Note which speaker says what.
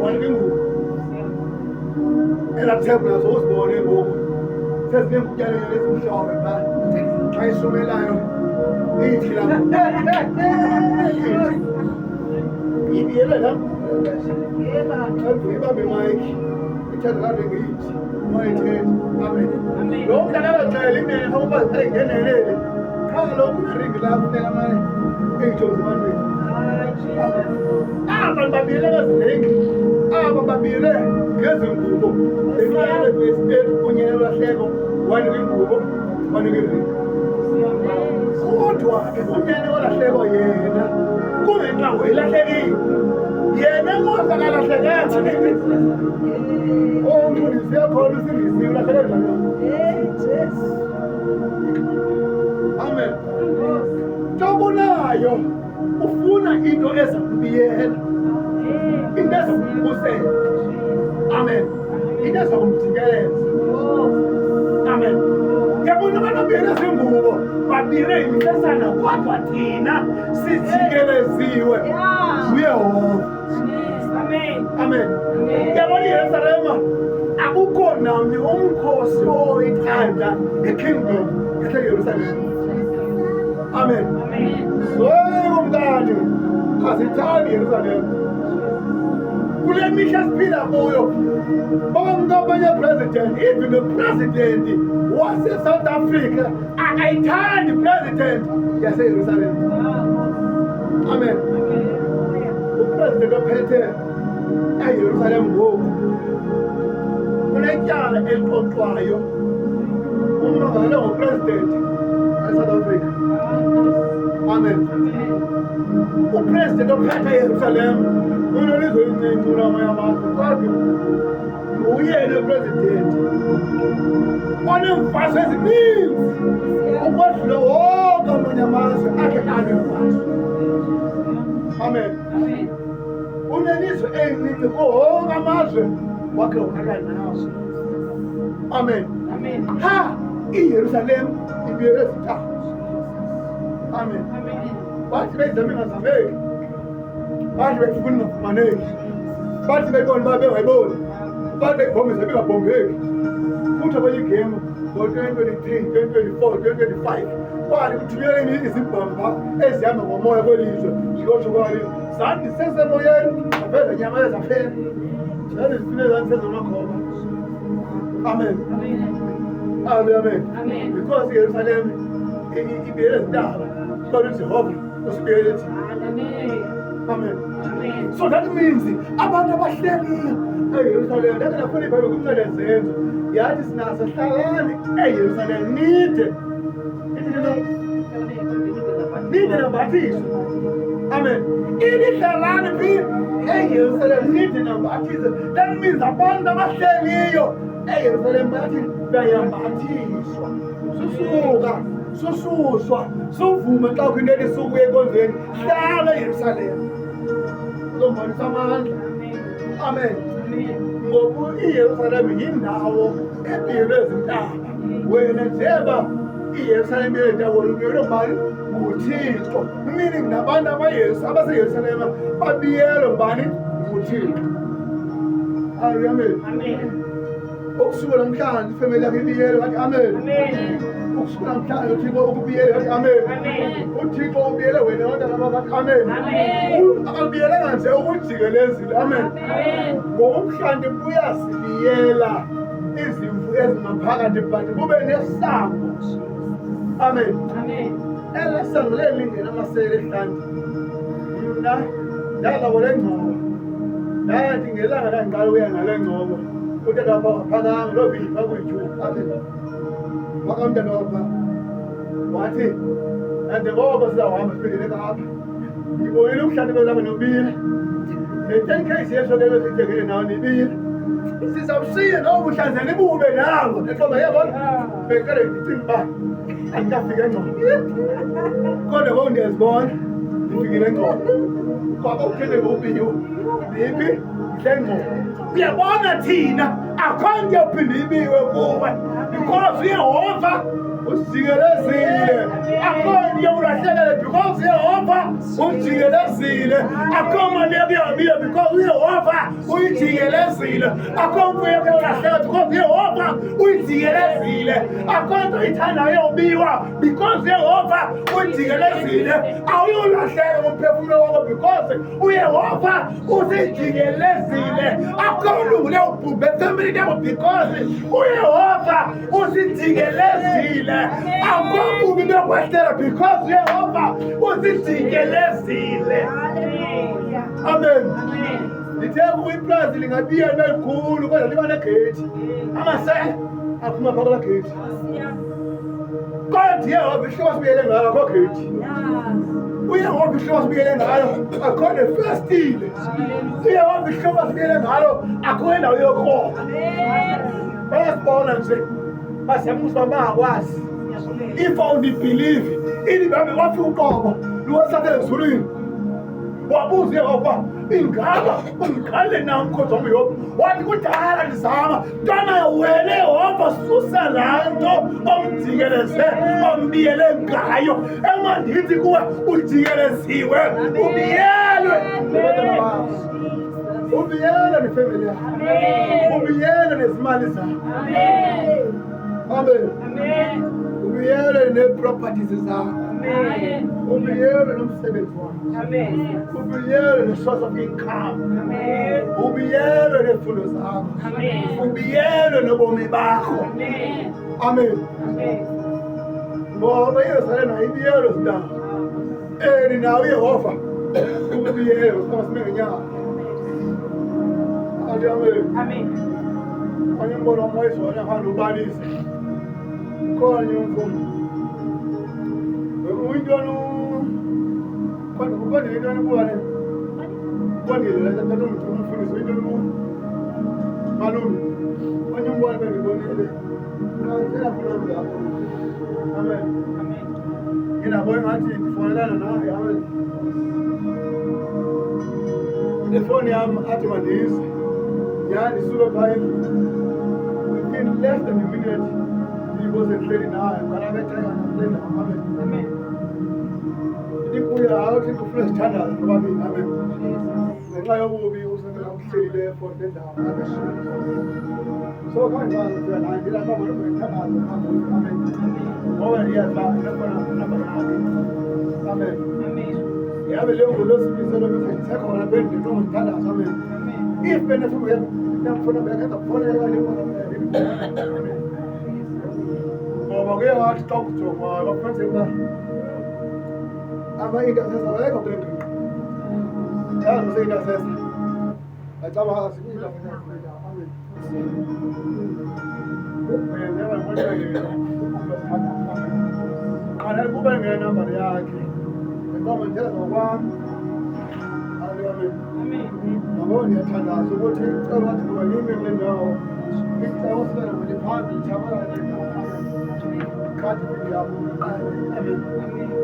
Speaker 1: wani kingubo elathebula sowusibone ngoku sezinenkutyalo esimhlophe phaa xa isumelayo ithi ibiyele lam ibambe imayiki ithatha kade ngiyithi mayithethe amen lo mntana abaxela imene ukuba ayingenelele qha lokhu unaringi lapho funeka mane ey'jozi ebantwini aba babile kazilengi aba babile ngezingubo efanele kwesiteti kunye nelahleko wani kwingubo wani kwiringi kodwa ke unyane walahleko yena kungenxa weyilahlekile yena ngoza kalahlekanga omfundisi yakhona usindisiwe ulahlekele nayo amen ntokunayo ufuna into eza kubiyela into eza kumbusela amen into eza kumjikeleza amen yabona abantu abiyele zingubo babiyele imisesana kodwa thina sijikeleziwe uyehova amen yabona iyerusalema akukho namnye umkhosi oyithanda ikingdom yaseyerusalema amen zoyeko mngane asithandi iyerusalema kule mihla siphila kuyo bonke abanye president even the president wase-South Africa akayithandi president yaseyerusalema amen upresident ophethe eyerusalema ngoku kunetyala elixoxwayo umangale ngopresident eSouth Africa amen upresident ophethe eyerusalema unolizwe elincinci ulamanye amazwe kodwa uyena upresident oneemfaso ezininzi ukwedlula wonke amanye amazwe akhe anemfaso amen unelizwe elincinci kuwonke amazwe wakhe wakhala nazo amen ha iyerusalema ibiyele zithathu amen bathi beyizame ingazameki bathi befuna ingafumaneki bathi beyibona uba bengayiboni bathi beyibhombise bengabhombeki futhi abanye igemu ngo-2023 2024 2025 kwathi kuthunyeleni izibhamba ezihamba ngomoya kwelizwe zikosho kwali zandi sesemoyeni aveza nyama ezaphela njalo zifile zandi sezomakhoba amen amen because iyerusalema ibiyele zintaba kodwa uJehova usibiyele thina amen so that means abantu abahleliyo eyerusalema ndake nafuna ibhayibheli kumncele zenzo yathi sinaso hlalani eyerusalema nide nabathiswe amen inihlalani phi eyerusalema nide nabathiswe that means abantu abahleliyo eyerusalema bathi bayambathiswa sususwa suvume xa kwinto elisuku enkonzweni hlala eyerusalema uzombonisa amandla amen ngoba iyerusalema yindawo ebiyelwe zintaba wena njeba iyerusalema yendawo ubiyelwe ngubani nguthixo meaning nabantu abaseyerusalema babiyelwe ngubani nguthixo amen ukusuka namhlanje ifemeli yakho ibiyelwe wathi amen ukusuka namhlanje uthixo ukubiyele wathi amen uthixo ubiyele wena abantwana bathi amen akabiyelanga nje ukujikelezile amen ngokumhlanje kuyasibiyela izimvu ezingaphakathi but kube nesango amen ela sango lelingena amasele ehlanje mna ndalabole ngcobo ndathi ngelanga landiqala uya ngale ngcobo utata wapha waphakama lobipha kuyithuba amen wakamntana wapha wathi nanjengoba sizawuhamba siphindele kapha ngibonile ubuhlande bezabo nobile le-10 case yesokelo sithengele nawo nibile sizawushiya noba uhlanzela ibube nabo nexoba yabona bekele ndicinga uba andikafika engcobo kodwa ngoku ndiyazibona ndifikile engcobo kwaba uthende ngobiwo liphi hlengcobo uyabona thina akho nto yophinda ibiwe kuwe because uyehova usijikelezile akho nto yowulahlekele because uyehova ujikelezile akho mali kuyabila because uYehova uyijikelezile akho mfuyo kulahleka because uYehova uyijikelezile akho nto ithandayo ubiwa because uYehova uyijikelezile awuyolahleka ngomphefumulo wakho because uYehova usijikelezile akho ulungile ubhubhe family yakho because uYehova usijikelezile akho bubi bekwehlela because uYehova usijikelezile. Amen. Lithe kuyiplazi lingabiya likhulu kodwa liba negate amasela aphuma phakathi la gate kodwa Yehova ihlobo sibiyele ngayo akho gate uYehova ihlobo sibiyele ngayo akho nefestile uYehova ihlobo sibiyele ngalo akho endawo yokhona bayasibona nje basemusa bangakwazi if only believe ini babe wafika uqobo luwasathe ezulwini wabuza Yehova ingaba ungikhale na mkhosi wami Yehova wathi kudala ndizama ntwana wena Yehova susa laa nto omjikeleze ombiyele ngayo emandithi kuwe ujikeleziwe ubiyelwe ubiyelwe nefemeli yakho ubiyelwe nezimali zakho amen ubiyelwe neproperties zakho ubiyelwe nomsebenzi wakho ubiyelwe ne-source of income ubiyelwe neemfundo zakho ubiyelwe nobomi bakho amen ngoba iYerusalema ibiyelwe zindawo nawo uYehova ubiyelwe sime ngenyanga amen anye mbono wamoyizona hamba ubalise khona umfundo uyintwana kwani intwana kubane kwangile la tata umfundisi uyintwana malume kwani umbone bengibonile ngicela fulani lapho amen ngiyabona ngathi kufanelana naye amen ifoni yami athi mandize yani suka phayini within less than a minute he was training naye kanabethenga naplena amen kuya awuthi kufuna sithandaza nobabili amen ngenxa yobubi usemela uhlelile for le ndawo so kanjani uyalandela noma ngithandaza amen ngoba iyadlala nabona amen yabe leyo ngolosibiselo ukuthi sekhona bendi noma ngithandaza amen if benefume yamfuna bekhetha kufonela amen ngoba kuye wathi xa kujonga baphansi ba ama-intercessor ayekho kule ngqinqa yazi muse-intercessor acaba sikuyi-intercessor amen qanele kube ngenambari yakhe ngenkomo ndithetha ngokwami amen nabo ndiyathandaza ukuthi cela wathi kuba yimi kule ndawo icebo sibena ngeliphambili thabalale khathi yabo amen